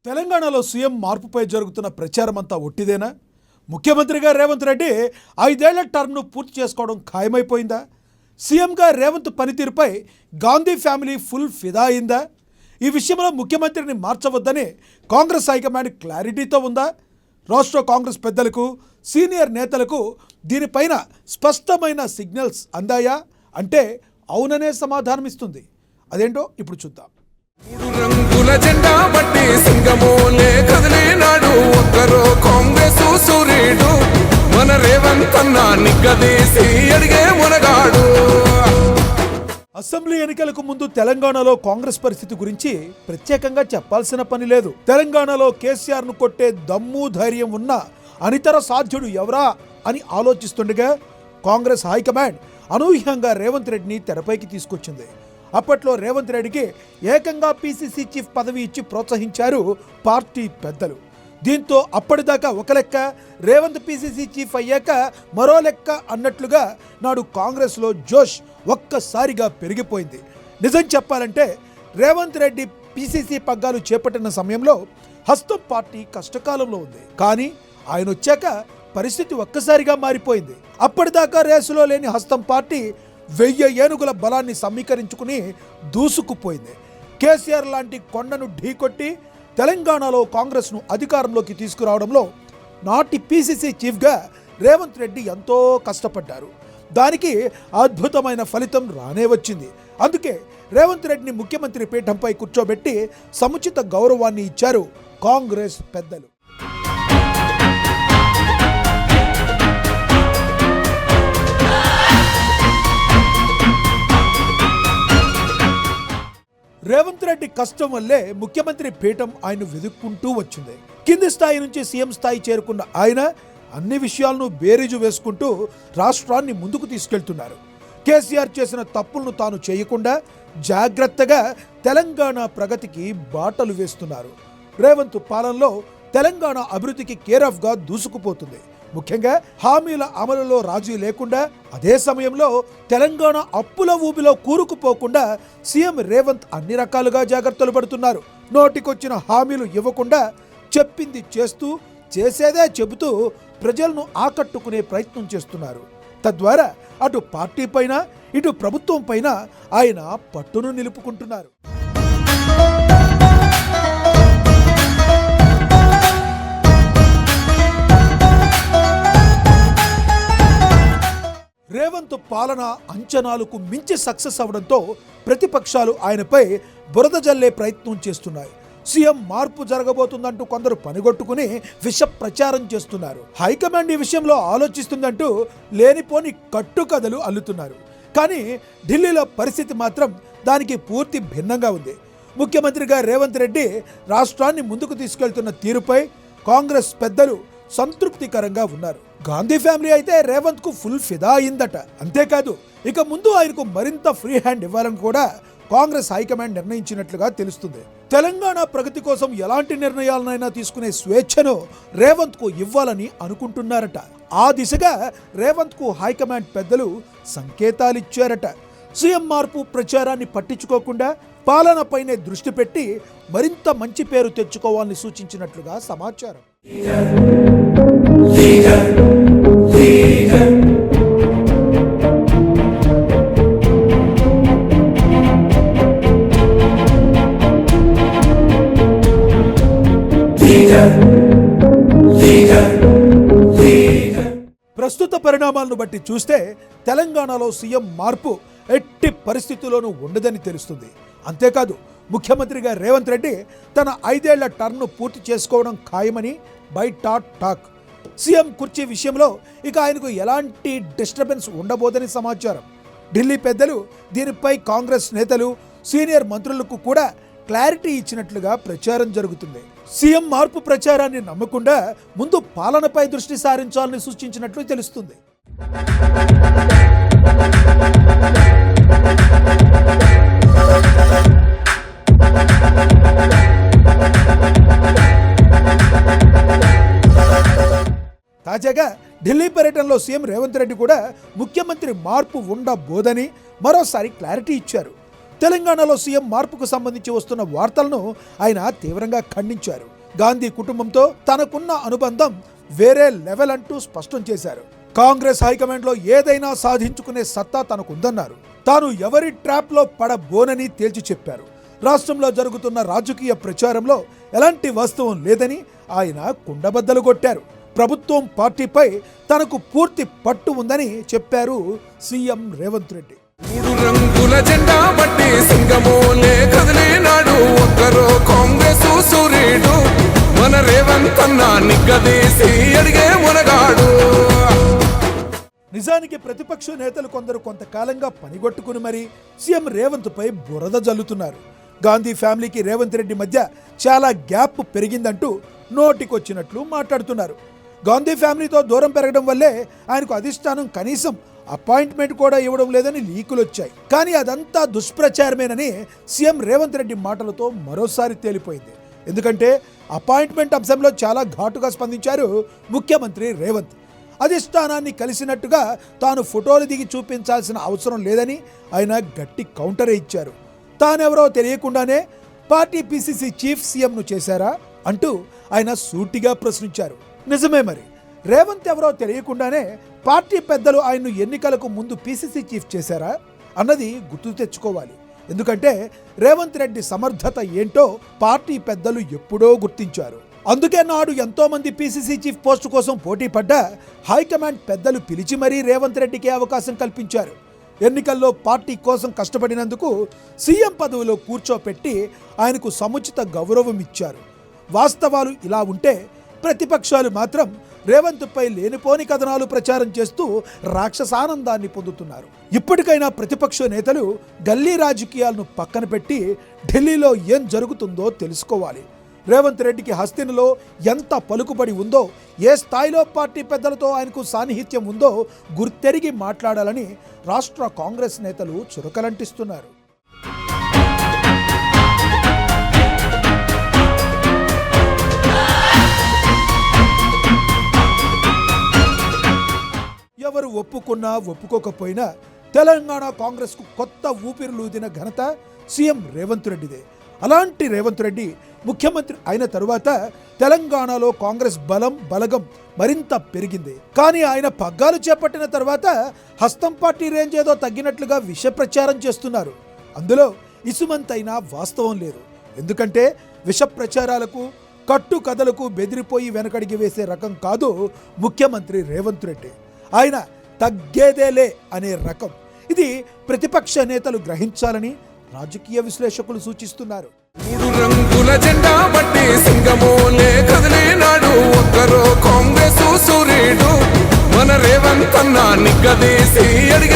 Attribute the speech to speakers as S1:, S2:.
S1: తెలంగాణలో సీఎం మార్పుపై జరుగుతున్న ప్రచారమంతా ఒట్టిదేనా? ముఖ్యమంత్రిగా రేవంత్ రెడ్డి 5 ఏళ్ల టర్మ్ను పూర్తి చేసుకోవడం ఖాయమైపోయిందా? సీఎంగా రేవంత్ పనితీరుపై గాంధీ ఫ్యామిలీ ఫుల్ ఫిదా అయిందా? ఈ విషయంలో ముఖ్యమంత్రిని మార్చవద్దని కాంగ్రెస్ హైకమాండ్ క్లారిటీతో ఉందా? రాష్ట్ర కాంగ్రెస్ పెద్దలకు, సీనియర్ నేతలకు దీనిపైన స్పష్టమైన సిగ్నల్స్ అందాయా అంటే అవుననే సమాధానమిస్తుంది. అదేంటో ఇప్పుడు చూద్దాం.
S2: మూడు రంగుల జెండా బట్టి సింగమోలే కదిలినాడు ఒక్కరో కాంగ్రెస్ సూర్యుడు మన రేవంత్ అన్న నిగ్గదీసి అడిగే మునగాడు.
S1: అసెంబ్లీ ఎన్నికలకు ముందు తెలంగాణలో కాంగ్రెస్ పరిస్థితి గురించి ప్రత్యేకంగా చెప్పాల్సిన పని లేదు. తెలంగాణలో కేసీఆర్ ను కొట్టే దమ్ము ధైర్యం ఉన్న అనితర సాధ్యుడు ఎవరా అని ఆలోచిస్తుండగా కాంగ్రెస్ హైకమాండ్ అనూహ్యంగా రేవంత్ రెడ్డిని తెరపైకి తీసుకొచ్చింది. అప్పట్లో రేవంత్ రెడ్డికి ఏకంగా పీసీసీ చీఫ్ పదవి ఇచ్చి ప్రోత్సహించారు పార్టీ పెద్దలు. దీంతో అప్పటిదాకా ఒక లెక్క, రేవంత్ పీసీసీ చీఫ్ అయ్యాక మరో లెక్క అన్నట్లుగా నాడు కాంగ్రెస్లో జోష్ ఒక్కసారిగా పెరిగిపోయింది. నిజం చెప్పాలంటే రేవంత్ రెడ్డి పీసీసీ పగ్గాలు చేపట్టిన సమయంలో హస్తం పార్టీ కష్టకాలంలో ఉంది. కానీ ఆయన వచ్చాక పరిస్థితి ఒక్కసారిగా మారిపోయింది. అప్పటిదాకా రేసులో లేని హస్తం పార్టీ 1000 ఏనుగుల బలాన్ని సమీకరించుకుని దూసుకుపోయింది. కేసీఆర్ లాంటి కొండను ఢీకొట్టి తెలంగాణలో కాంగ్రెస్ను అధికారంలోకి తీసుకురావడంలో నాటి పీసీసీ చీఫ్గా రేవంత్ రెడ్డి ఎంతో కష్టపడ్డారు. దానికి అద్భుతమైన ఫలితం రానే వచ్చింది. అందుకే రేవంత్ రెడ్డిని ముఖ్యమంత్రి పీఠంపై కూర్చోబెట్టి సముచిత గౌరవాన్ని ఇచ్చారు కాంగ్రెస్ పెద్దలు. రేవంత్ రెడ్డి కష్టం వల్లే ముఖ్యమంత్రి పీఠం ఆయన వెతుక్కుంటూ వచ్చింది. కింది స్థాయి నుంచి సీఎం స్థాయి చేరుకున్న ఆయన అన్ని విషయాలను బేరీజు వేసుకుంటూ రాష్ట్రాన్ని ముందుకు తీసుకెళ్తున్నారు. కేసీఆర్ చేసిన తప్పులను తాను చేయకుండా జాగ్రత్తగా తెలంగాణ ప్రగతికి బాటలు వేస్తున్నారు. రేవంత్ పాలనలో తెలంగాణ అభివృద్ధికి కేర్ ఆఫ్గా దూసుకుపోతుంది. ముఖ్యంగా హామీల అమలులో రాజీ లేకుండా, అదే సమయంలో తెలంగాణ అప్పుల ఊబిలో కూరుకుపోకుండా సీఎం రేవంత్ అన్ని రకాలుగా జాగ్రత్తలు పడుతున్నారు. నోటికొచ్చిన హామీలు ఇవ్వకుండా చెప్పింది చేస్తూ, చేసేదే చెబుతూ ప్రజలను ఆకట్టుకునే ప్రయత్నం చేస్తున్నారు. తద్వారా అటు పార్టీ పైన, ఇటు ప్రభుత్వం పైన ఆయన పట్టును నిలుపుకుంటున్నారు. రేవంత్ పాలన అంచనాలకు మించి సక్సెస్ అవడంతో ప్రతిపక్షాలు ఆయనపై బురద జల్లే ప్రయత్నం చేస్తున్నాయి. సీఎం మార్పు జరగబోతుందంటూ కొందరు పనిగొట్టుకుని విష ప్రచారం చేస్తున్నారు. హైకమాండ్ ఈ విషయంలో ఆలోచిస్తుందంటూ లేనిపోని కట్టుకథలు అల్లుతున్నారు. కానీ ఢిల్లీలో పరిస్థితి మాత్రం దానికి పూర్తి భిన్నంగా ఉంది. ముఖ్యమంత్రిగా రేవంత్ రెడ్డి రాష్ట్రాన్ని ముందుకు తీసుకెళ్తున్న తీరుపై కాంగ్రెస్ పెద్దలు సంతృప్తికరంగా ఉన్నారు. గాంధీ ఫ్యామిలీ అయితే రేవంత్ కు ఫుల్ ఫిదా అయిందట. అంతేకాదు, ఇక ముందు ఆయనకు మరింత ఫ్రీ హ్యాండ్ ఇవ్వాలని కూడా కాంగ్రెస్ హైకమాండ్ నిర్ణయించినట్లుగా తెలుస్తుంది. తెలంగాణ ప్రగతి కోసం ఎలాంటి నిర్ణయాలనైనా తీసుకునే స్వేచ్ఛను రేవంత్ కు ఇవ్వాలని అనుకుంటున్నారట. ఆ దిశగా రేవంత్ కు హైకమాండ్ పెద్దలు సంకేతాలిచ్చారట. సీఎం మార్పు ప్రచారాన్ని పట్టించుకోకుండా పాలనపైనే దృష్టి పెట్టి మరింత మంచి పేరు తెచ్చుకోవాలని సూచించినట్లుగా సమాచారం. ప్రస్తుత పరిణామాలను బట్టి చూస్తే తెలంగాణలో సీఎం మార్పు ఎట్టి పరిస్థితుల్లోనూ ఉండదని తెలుస్తుంది. అంతేకాదు, ముఖ్యమంత్రిగా రేవంత్ రెడ్డి తన 5 ఏళ్ల టర్మ్ను పూర్తి చేసుకోవడం ఖాయమని బయట టాక్. సీఎం కుర్చీ విషయంలో ఇక ఆయనకు ఎలాంటి డిస్టర్బెన్స్ ఉండబోదని సమాచారం. ఢిల్లీ పెద్దలు దీనిపై కాంగ్రెస్ నేతలు, సీనియర్ మంత్రులకు కూడా క్లారిటీ ఇచ్చినట్లుగా ప్రచారం జరుగుతుంది. సీఎం మార్పు ప్రచారాన్ని నమ్మకుండా ముందు పాలనపై దృష్టి సారించాలని సూచించినట్లు తెలుస్తుంది. తాజాగా ఢిల్లీ పర్యటనలో సీఎం రేవంత్ రెడ్డి కూడా ముఖ్యమంత్రి మార్పు ఉండబోదని మరోసారి క్లారిటీ ఇచ్చారు. తెలంగాణలో సీఎం మార్పుకు సంబంధించి వస్తున్న వార్తలను ఆయన తీవ్రంగా ఖండించారు. గాంధీ కుటుంబంతో తనకున్న అనుబంధం వేరే లెవెల్ అంటూ స్పష్టం చేశారు. కాంగ్రెస్ హైకమాండ్లో ఏదైనా సాధించుకునే సత్తా తనకుందన్నారు. తాను ఎవరి ట్రాప్లో పడబోనని తేల్చి చెప్పారు. రాష్ట్రంలో జరుగుతున్న రాజకీయ ప్రచారంలో ఎలాంటి వాస్తవం లేదని ఆయన కుండబద్దలు కొట్టారు. ప్రభుత్వం పార్టీపై తనకు పూర్తి పట్టు ఉందని చెప్పారు సీఎం రేవంత్ రెడ్డి.
S2: 3 రంగుల జెండా బట్టి సింగమోలే కదిలినాడు ఒక్కరో కాంగ్రెస్ సూర్యుడు మన రేవంత్ అన్న నిగ్గదీసి అడిగే మునగాడు.
S1: నిజానికి ప్రతిపక్ష నేతలు కొందరు కొంతకాలంగా పనిగొట్టుకుని మరీ సీఎం రేవంత్ పై బురద జల్లుతున్నారు. గాంధీ ఫ్యామిలీకి రేవంత్ రెడ్డి మధ్య చాలా గ్యాప్ పెరిగిందంటూ నోటికొచ్చినట్లు మాట్లాడుతున్నారు. గాంధీ ఫ్యామిలీతో దూరం పెరగడం వల్లే ఆయనకు అధిష్టానం కనీసం అపాయింట్మెంట్ కూడా ఇవ్వడం లేదని లీకులు వచ్చాయి. కానీ అదంతా దుష్ప్రచారమేనని సీఎం రేవంత్ రెడ్డి మాటలతో మరోసారి తేలిపోయింది. ఎందుకంటే అపాయింట్మెంట్ అంశంలో చాలా ఘాటుగా స్పందించారు ముఖ్యమంత్రి రేవంత్. అధిష్టానాన్ని కలిసినట్టుగా తాను ఫోటోలు దిగి చూపించాల్సిన అవసరం లేదని ఆయన గట్టి కౌంటరే ఇచ్చారు. తానెవరో తెలియకుండానే పార్టీ పీసీసీ చీఫ్ సీఎంను చేశారా అంటూ ఆయన సూటిగా ప్రశ్నించారు. నిజమే, మరి రేవంత్ ఎవరో తెలియకుండానే పార్టీ పెద్దలు ఆయన్ను ఎన్నికలకు ముందు పీసీసీ చీఫ్ చేశారా అన్నది గుర్తు తెచ్చుకోవాలి. ఎందుకంటే రేవంత్ రెడ్డి సమర్థత ఏంటో పార్టీ పెద్దలు ఎప్పుడో గుర్తించారు. అందుకే నాడు ఎంతో మంది పీసీసీ చీఫ్ పోస్టు కోసం పోటీ పడ్డా హైకమాండ్ పెద్దలు పిలిచి మరీ రేవంత్ రెడ్డికి అవకాశం కల్పించారు. ఎన్నికల్లో పార్టీ కోసం కష్టపడినందుకు సీఎం పదవిలో కూర్చోపెట్టి ఆయనకు సముచిత గౌరవం ఇచ్చారు. వాస్తవాలు ఇలా ఉంటే ప్రతిపక్షాలు మాత్రం రేవంత్పై లేనిపోని కథనాలు ప్రచారం చేస్తూ రాక్షసానందాన్ని పొందుతున్నారు. ఇప్పటికైనా ప్రతిపక్ష నేతలు గల్లీ రాజకీయాలను పక్కన పెట్టి ఢిల్లీలో ఏం జరుగుతుందో తెలుసుకోవాలి. రేవంత్ రెడ్డికి హస్తినలో ఎంత పలుకుబడి ఉందో, ఏ స్థాయిలో పార్టీ పెద్దలతో ఆయనకు సాన్నిహిత్యం ఉందో గుర్తెరిగి మాట్లాడాలని రాష్ట్ర కాంగ్రెస్ నేతలు చురకలంటిస్తున్నారు. ఎవరు ఒప్పుకున్నా ఒప్పుకోకపోయినా తెలంగాణ కాంగ్రెస్కు కొత్త ఊపిరులూదిన ఘనత సీఎం రేవంత్ రెడ్డిదే. అలాంటి రేవంత్ రెడ్డి ముఖ్యమంత్రి అయిన తరువాత తెలంగాణలో కాంగ్రెస్ బలగం మరింత పెరిగింది. కానీ ఆయన పగ్గాలు చేపట్టిన తర్వాత హస్తం పార్టీ రేంజ్ ఏదో తగ్గినట్లుగా విష ప్రచారం చేస్తున్నారు. అందులో ఇసుమంతైనా వాస్తవం లేదు. ఎందుకంటే విష ప్రచారాలకు కట్టు కథలకు బెదిరిపోయి వెనకడిగి వేసే రకం కాదు ముఖ్యమంత్రి రేవంత్ రెడ్డి. ఆయన తగ్గేదేలే అనే రకం. ఇది ప్రతిపక్ష నేతలు గ్రహించాలని రాజకీయ విశ్లేషకులు సూచిస్తున్నారు.
S2: 3 రంగుల జెండా బట్టి సింగమోలే కదిలినాడు ఒక్కరో కాంగ్రెస్ సూర్యుడు మన రేవంత్ అన్న నిగ్గదీసి అడిగే